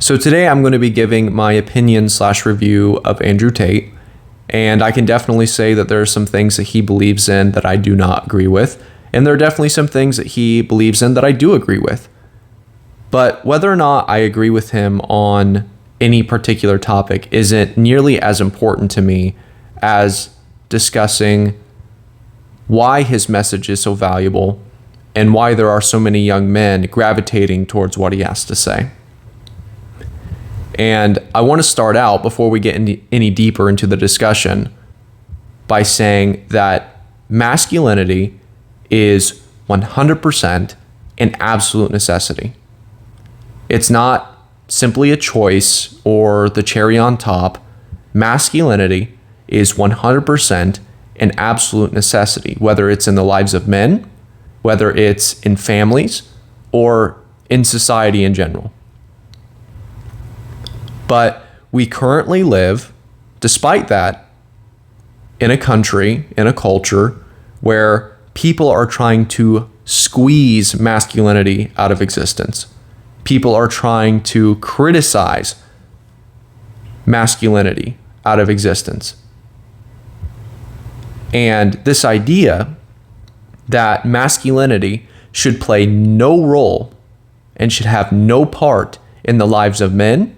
So today I'm going to be giving my opinion/review of Andrew Tate, and I can definitely say that there are some things that he believes in that I do not agree with, and there are definitely some things that he believes in that I do agree with. But whether or not I agree with him on any particular topic isn't nearly as important to me as discussing why his message is so valuable and why there are so many young men gravitating towards what he has to say. And I want to start out, before we get any deeper into the discussion, by saying that masculinity is 100% an absolute necessity. It's not simply a choice or the cherry on top. Masculinity is 100% an absolute necessity, whether it's in the lives of men, whether it's in families, or in society in general. But we currently live, despite that, in a country, in a culture, where people are trying to squeeze masculinity out of existence. People are trying to criticize masculinity out of existence. And this idea that masculinity should play no role and should have no part in the lives of men,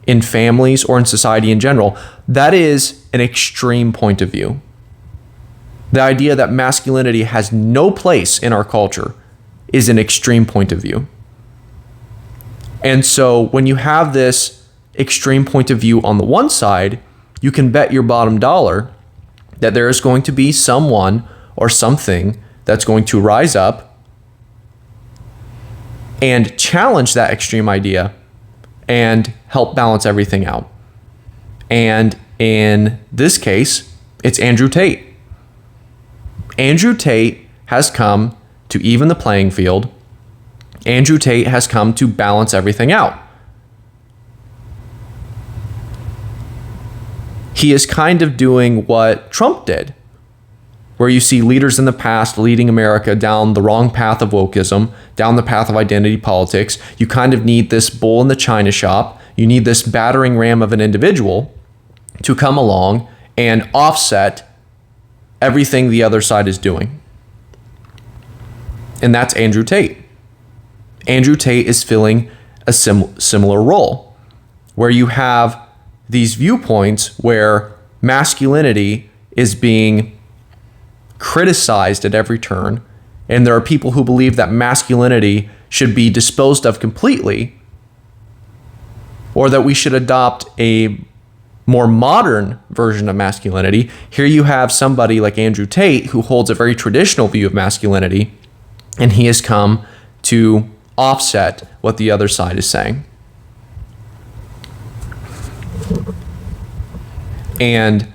in families, or in society in general, that is an extreme point of view. The idea that masculinity has no place in our culture is an extreme point of view. And so when you have this extreme point of view on the one side, you can bet your bottom dollar that there is going to be someone or something that's going to rise up and challenge that extreme idea and help balance everything out. And in this case, it's Andrew Tate. Andrew Tate has come to even the playing field. Andrew Tate has come to balance everything out. He is kind of doing what Trump did, where you see leaders in the past leading America down the wrong path of wokeism, down the path of identity politics. You kind of need this bull in the china shop. You need this battering ram of an individual to come along and offset everything the other side is doing. And that's Andrew Tate. Andrew Tate is filling a similar role, where you have these viewpoints where masculinity is being criticized at every turn, and there are people who believe that masculinity should be disposed of completely, or that we should adopt a more modern version of masculinity. Here you have somebody like Andrew Tate who holds a very traditional view of masculinity, and he has come to offset what the other side is saying. And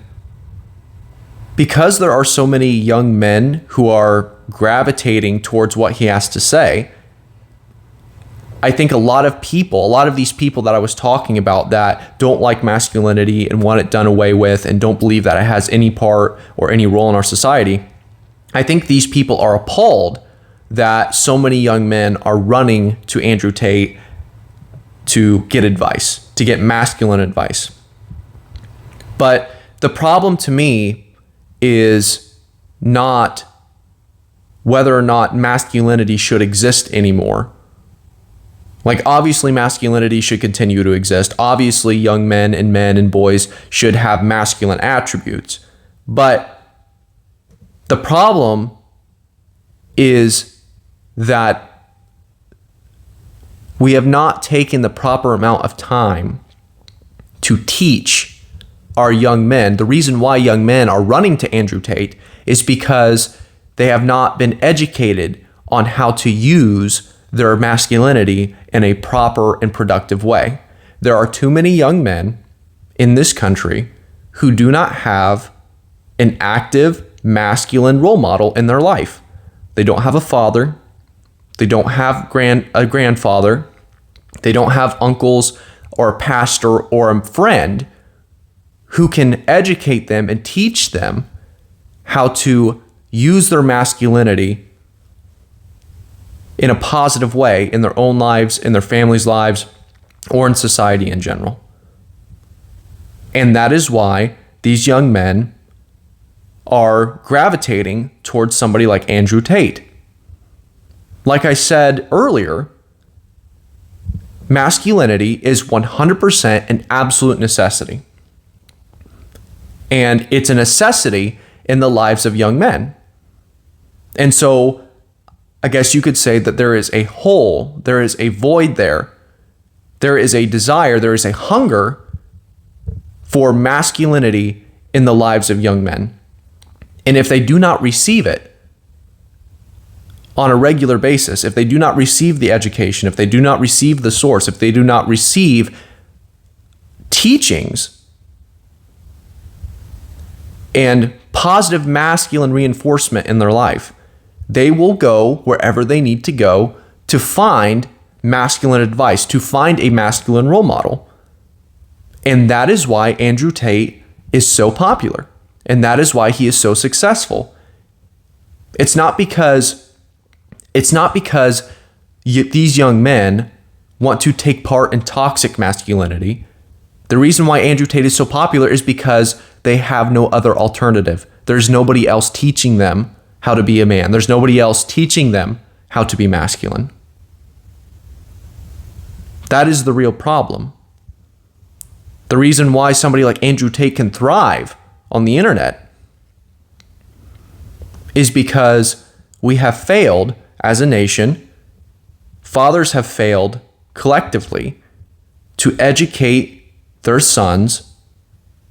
because there are so many young men who are gravitating towards what he has to say, I think a lot of these people that I was talking about that don't like masculinity and want it done away with and don't believe that it has any part or any role in our society, I think these people are appalled that so many young men are running to Andrew Tate to get advice, to get masculine advice. But the problem to me is not whether or not masculinity should exist anymore. Like, obviously masculinity should continue to exist. Obviously young men and boys should have masculine attributes. But the problem is that we have not taken the proper amount of time to teach our young men. The reason why young men are running to Andrew Tate is because they have not been educated on how to use their masculinity in a proper and productive way. There are too many young men in this country who do not have an active masculine role model in their life. They don't have a father. They don't have a grandfather. They don't have uncles or a pastor or a friend who can educate them and teach them how to use their masculinity in a positive way in their own lives, in their families' lives, or in society in general. And that is why these young men are gravitating towards somebody like Andrew Tate. Like I said earlier, masculinity is 100% an absolute necessity. And it's a necessity in the lives of young men. And so I guess you could say that there is a hole, there is a void there. There is a desire, there is a hunger for masculinity in the lives of young men. And if they do not receive it on a regular basis, if they do not receive the education, if they do not receive the source, if they do not receive teachings and positive masculine reinforcement in their life, they will go wherever they need to go to find masculine advice, to find a masculine role model. And that is why Andrew Tate is so popular. And that is why he is so successful. It's not because these young men want to take part in toxic masculinity. The reason why Andrew Tate is so popular is because they have no other alternative. There's nobody else teaching them how to be a man. There's nobody else teaching them how to be masculine. That is the real problem. The reason why somebody like Andrew Tate can thrive on the internet is because we have failed as a nation. Fathers have failed collectively to educate their sons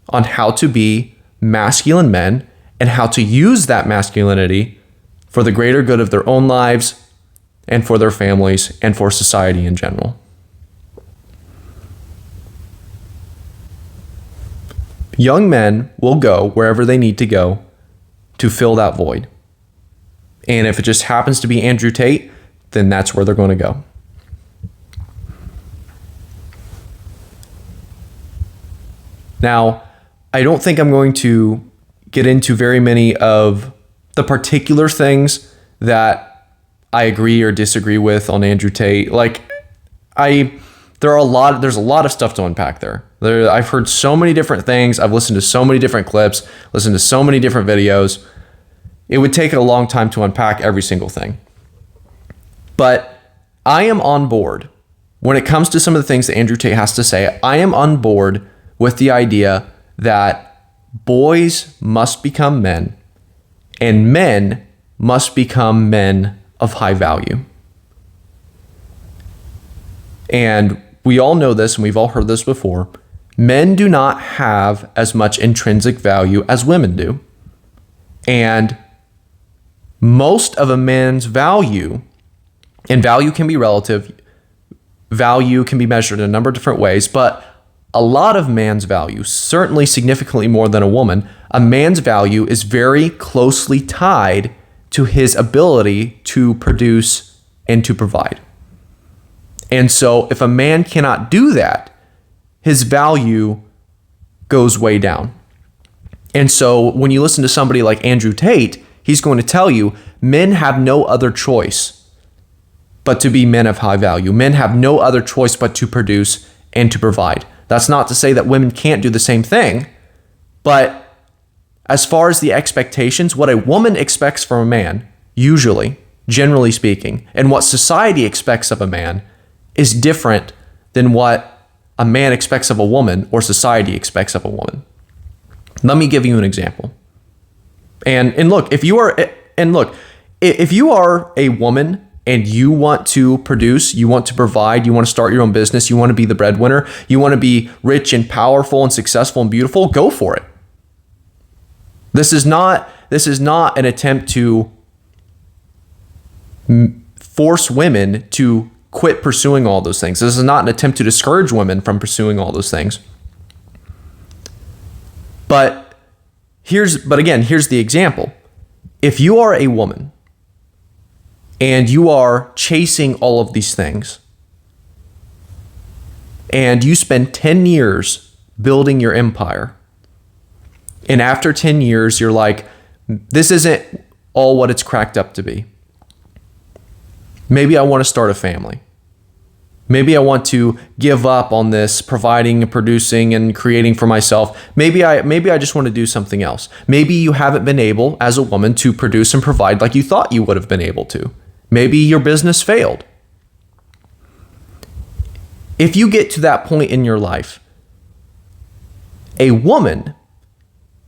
on how to be masculine men and how to use that masculinity for the greater good of their own lives and for their families and for society in general. Young men will go wherever they need to go to fill that void. And if it just happens to be Andrew Tate, then that's where they're going to go. Now, I don't think I'm going to get into very many of the particular things that I agree or disagree with on Andrew Tate. There's a lot of stuff to unpack there. I've heard so many different things. I've listened to so many different clips, listened to so many different videos. It would take a long time to unpack every single thing. But I am on board when it comes to some of the things that Andrew Tate has to say. I am on board with the idea that boys must become men and men must become men of high value. And we all know this and we've all heard this before. Men do not have as much intrinsic value as women do. And most of a man's value, and value can be relative, value can be measured in a number of different ways, but a lot of man's value, certainly significantly more than a woman, a man's value is very closely tied to his ability to produce and to provide. And so if a man cannot do that, his value goes way down. And so when you listen to somebody like Andrew Tate, he's going to tell you men have no other choice but to be men of high value. Men have no other choice but to produce and to provide. That's not to say that women can't do the same thing, but as far as the expectations, what a woman expects from a man, usually, generally speaking, and what society expects of a man is different than what a man expects of a woman or society expects of a woman. Let me give you an example. And look, if you are a woman and you want to produce, you want to provide, you want to start your own business, you want to be the breadwinner, you want to be rich and powerful and successful and beautiful, go for it. This is not an attempt to force women to quit pursuing all those things. This is not an attempt to discourage women from pursuing all those things. But here's the example. If you are a woman and you are chasing all of these things and you spend 10 years building your empire, and after 10 years, you're like, this isn't all what it's cracked up to be. Maybe I want to start a family. Maybe I want to give up on this providing and producing and creating for myself. Maybe I just want to do something else. Maybe you haven't been able as a woman to produce and provide like you thought you would have been able to. Maybe your business failed. If you get to that point in your life, a woman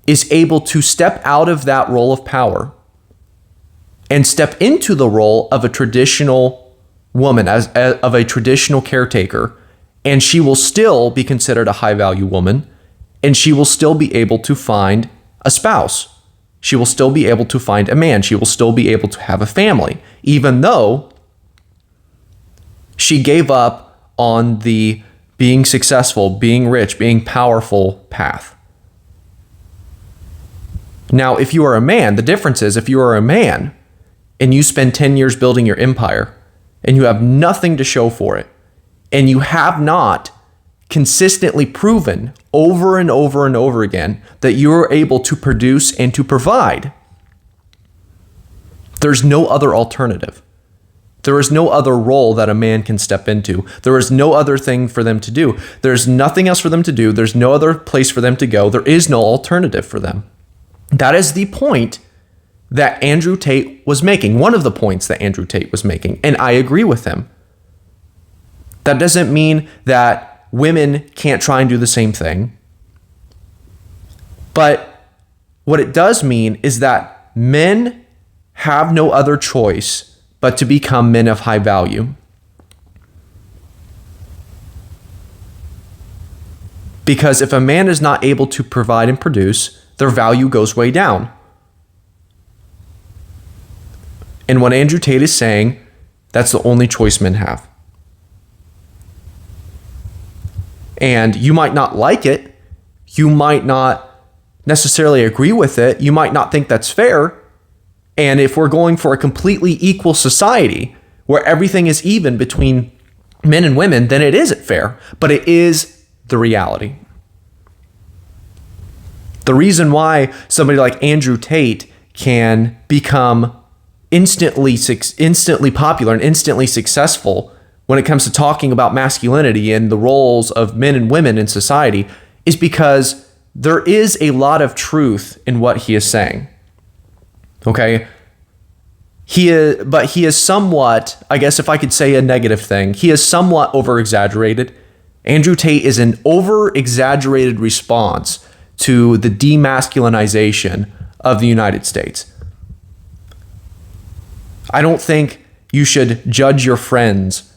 is able to step out of that role of power and step into the role of a traditional woman, of a traditional caretaker, and she will still be considered a high value woman, and she will still be able to find a spouse. She will still be able to find a man. She will still be able to have a family, even though she gave up on the being successful, being rich, being powerful path. Now, if you are a man, the difference is if you are a man and you spend 10 years building your empire, and you have nothing to show for it, and you have not consistently proven over and over and over again that you are able to produce and to provide, there's no other alternative. There is no other role that a man can step into. There is no other thing for them to do. There's nothing else for them to do. There's no other place for them to go. There is no alternative for them. That is the point that Andrew Tate was making, one of the points that Andrew Tate was making, and I agree with him. That doesn't mean that women can't try and do the same thing, but what it does mean is that men have no other choice but to become men of high value. Because if a man is not able to provide and produce, their value goes way down. And what Andrew Tate is saying, that's the only choice men have. And you might not like it. You might not necessarily agree with it. You might not think that's fair. And if we're going for a completely equal society where everything is even between men and women, then it isn't fair. But it is the reality. The reason why somebody like Andrew Tate can become instantly popular and instantly successful when it comes to talking about masculinity and the roles of men and women in society is because there is a lot of truth in what he is saying. Okay? But he is somewhat, I guess if I could say a negative thing, he is somewhat over-exaggerated. Andrew Tate is an over-exaggerated response to the demasculinization of the United States. I don't think you should judge your friends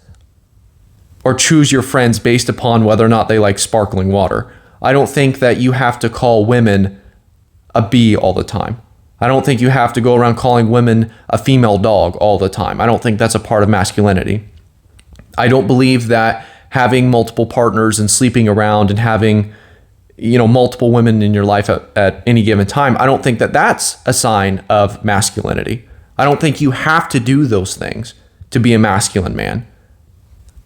or choose your friends based upon whether or not they like sparkling water. I don't think that you have to call women a bee all the time. I don't think you have to go around calling women a female dog all the time. I don't think that's a part of masculinity. I don't believe that having multiple partners and sleeping around and having, multiple women in your life at any given time, I don't think that that's a sign of masculinity. I don't think you have to do those things to be a masculine man.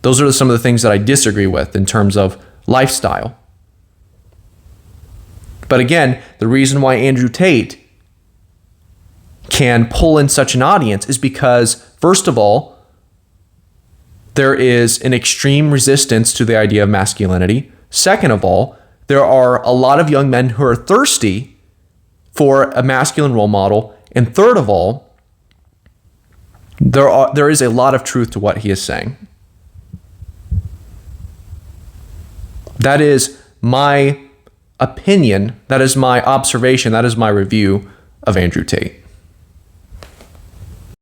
Those are some of the things that I disagree with in terms of lifestyle. But again, the reason why Andrew Tate can pull in such an audience is because, first of all, there is an extreme resistance to the idea of masculinity. Second of all, there are a lot of young men who are thirsty for a masculine role model. And third of all, there is a lot of truth to what he is saying. That is my opinion. That is my observation. That is my review of Andrew Tate.